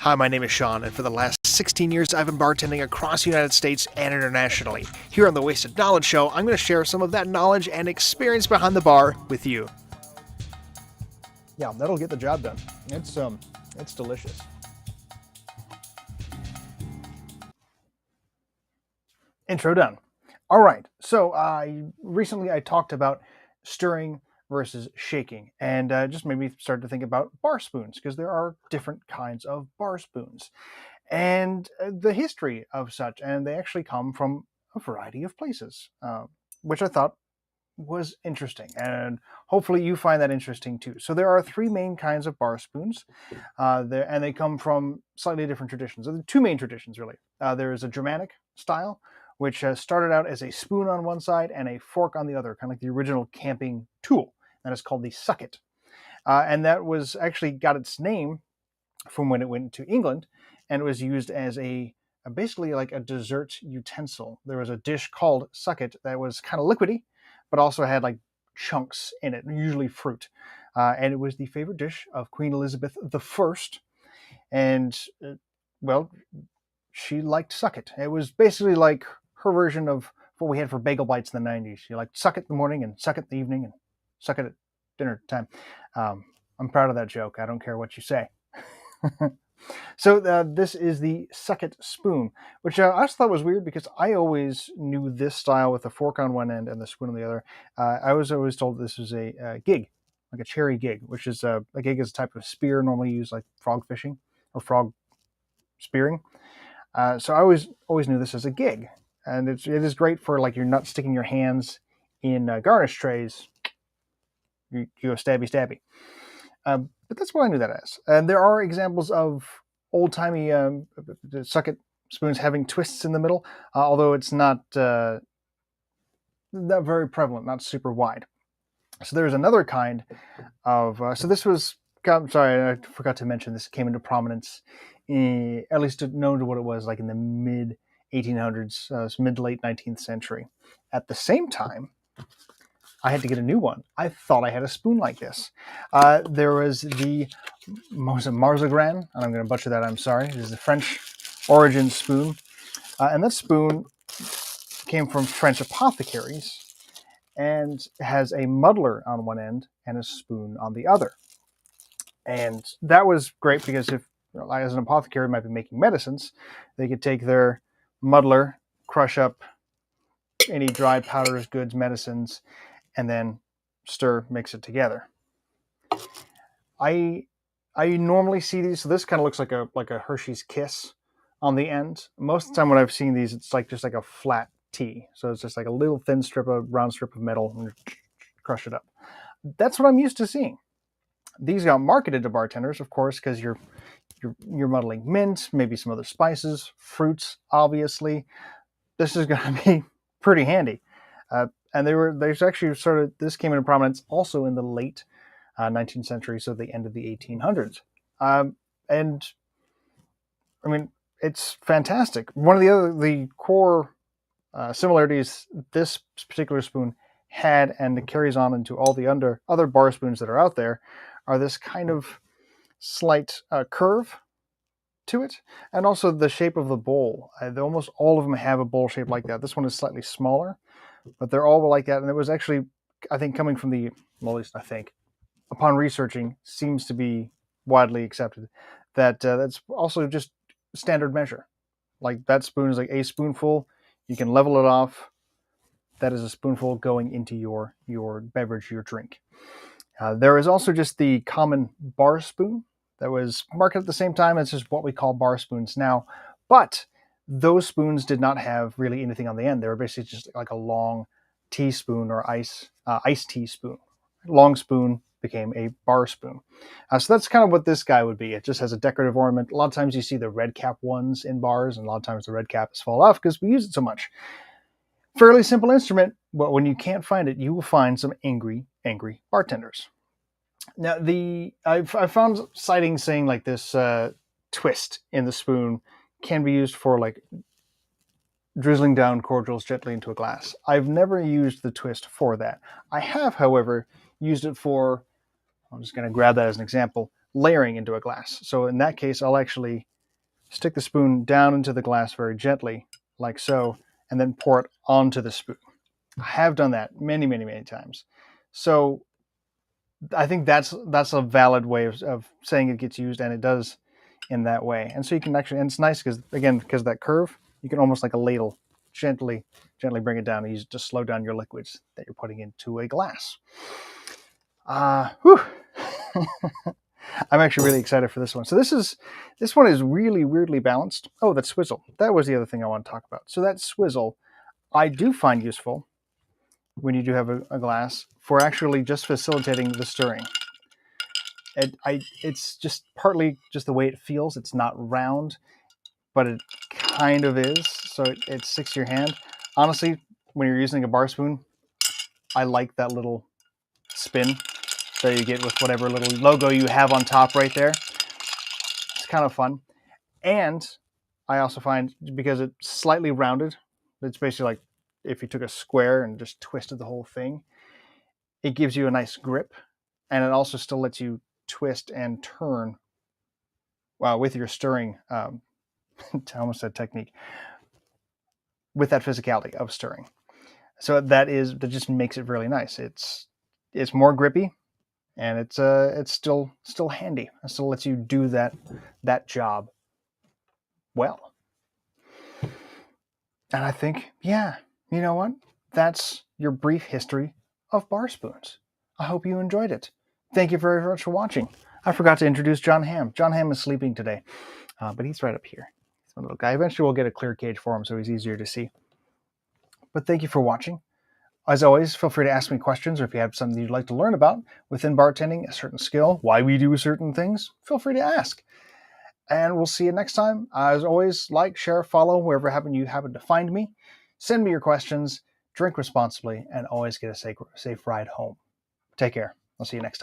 Hi, my name is Sean, and for the last 16 years, I've been bartending across the United States and internationally. Here on the Wasted Knowledge Show, I'm going to share some of that knowledge and experience behind the bar with you. Yeah, that'll get the job done. It's delicious. Intro done. All right, so recently I talked about stirring versus shaking, and just made me start to think about bar spoons, because there are different kinds of bar spoons and the history of such, and they actually come from a variety of places, which I thought was interesting, and hopefully you find that interesting too. So there are three main kinds of bar spoons, and they come from slightly different traditions. So the two main traditions, really. There is a Germanic style, which started out as a spoon on one side and a fork on the other, kind of like the original camping tool, and it's called the sucket. And that was actually got its name from when it went to England, and it was used as basically like a dessert utensil. There was a dish called sucket that was kind of liquidy, but also had like chunks in it, usually fruit. And it was the favorite dish of Queen Elizabeth I. And, well, she liked sucket. It was basically like her version of what we had for bagel bites in the 90s. You like suck it in the morning and suck it in the evening and suck it at dinner time. I'm proud of that joke. I don't care what you say. So this is the sucket spoon, which I just thought was weird because I always knew this style with the fork on one end and the spoon on the other. I was always told this was a gig, like a cherry gig, which is a gig is a type of spear normally used like frog fishing or frog spearing. So I always knew this as a gig, and it is great for like you're not sticking your hands in garnish trays. You go stabby stabby. But that's what I knew that as. And there are examples of old-timey sucket spoons having twists in the middle, although it's not very prevalent, not super wide. So there's another kind of... so this was... I'm sorry, I forgot to mention this came into prominence, at least known to what it was like in the mid-1800s, mid to late 19th century. At the same time, I had to get a new one. I thought I had a spoon like this. There was the Marzagran, and I'm going to butcher that, I'm sorry. It is a French origin spoon. And that spoon came from French apothecaries and has a muddler on one end and a spoon on the other. And that was great because if, as an apothecary might be making medicines, they could take their muddler, crush up any dried powders, goods, medicines, and then stir, mix it together. I normally see these, so this kind of looks like a Hershey's Kiss on the end. Most of the time when I've seen these, it's like just like a flat T. So it's just like a little thin round strip of metal, and crush it up. That's what I'm used to seeing. These got marketed to bartenders, of course, because you're muddling mint, maybe some other spices, fruits, obviously. This is going to be pretty handy. And there's actually this came into prominence also in the late 19th century, so the end of the 1800s. And I mean, it's fantastic. One of the core similarities this particular spoon had, and it carries on into all the other bar spoons that are out there, are this kind of slight curve to it, and also the shape of the bowl. Almost all of them have a bowl shape like that. This one is slightly smaller, but they're all like that. And it was actually, I think, coming from well, at least I think, upon researching, seems to be widely accepted that that's also just standard measure. Like that spoon is like a spoonful. You can level it off. That is a spoonful going into your beverage, your drink. There is also just the common bar spoon that was marketed at the same time. It's just what we call bar spoons now. But those spoons did not have really anything on the end. They were basically just like a long teaspoon or iced tea spoon. Long spoon became a bar spoon. So that's kind of what this guy would be. It just has a decorative ornament. A lot of times you see the red cap ones in bars, and a lot of times the red cap is fall off because we use it so much. Fairly simple instrument, but when you can't find it, you will find some angry bartenders. Now, I've found sightings saying like this twist in the spoon can be used for like drizzling down cordials gently into a glass. I've never used the twist for that. I have, however, used it for, I'm just going to grab that as an example, layering into a glass. So in that case, I'll actually stick the spoon down into the glass very gently, like so, and then pour it onto the spoon. I have done that many, many, many times. So I think that's a valid way of saying it gets used, and it does in that way. And so you can actually, and it's nice because, again, because of that curve, you can almost like a ladle gently bring it down and use it to slow down your liquids that you're putting into a glass. Whew. I'm actually really excited for this one. So this one is really weirdly balanced. Oh, that swizzle. That was the other thing I want to talk about. So that swizzle, I do find useful when you do have a glass for actually just facilitating the stirring. It's just partly just the way it feels. It's not round, but it kind of is. So it sticks to your hand. Honestly, when you're using a bar spoon, I like that little spin that you get with whatever little logo you have on top right there. It's kind of fun. And I also find, because it's slightly rounded, it's basically like if you took a square and just twisted the whole thing, it gives you a nice grip, and it also still lets you twist and turn with your stirring, I almost said technique, with that physicality of stirring. So that just makes it really nice. It's more grippy, and it's still handy. It still lets you do that job well. And I think, yeah, you know what? That's your brief history of bar spoons. I hope you enjoyed it. Thank you very much for watching. I forgot to introduce John Hamm. John Hamm is sleeping today, but he's right up here. He's a little guy. Eventually we'll get a clear cage for him so he's easier to see. But thank you for watching. As always, feel free to ask me questions, or if you have something you'd like to learn about within bartending, a certain skill, why we do certain things, feel free to ask. And we'll see you next time. As always, like, share, follow wherever you happen to find me. Send me your questions, drink responsibly, and always get a safe ride home. Take care. I'll see you next time.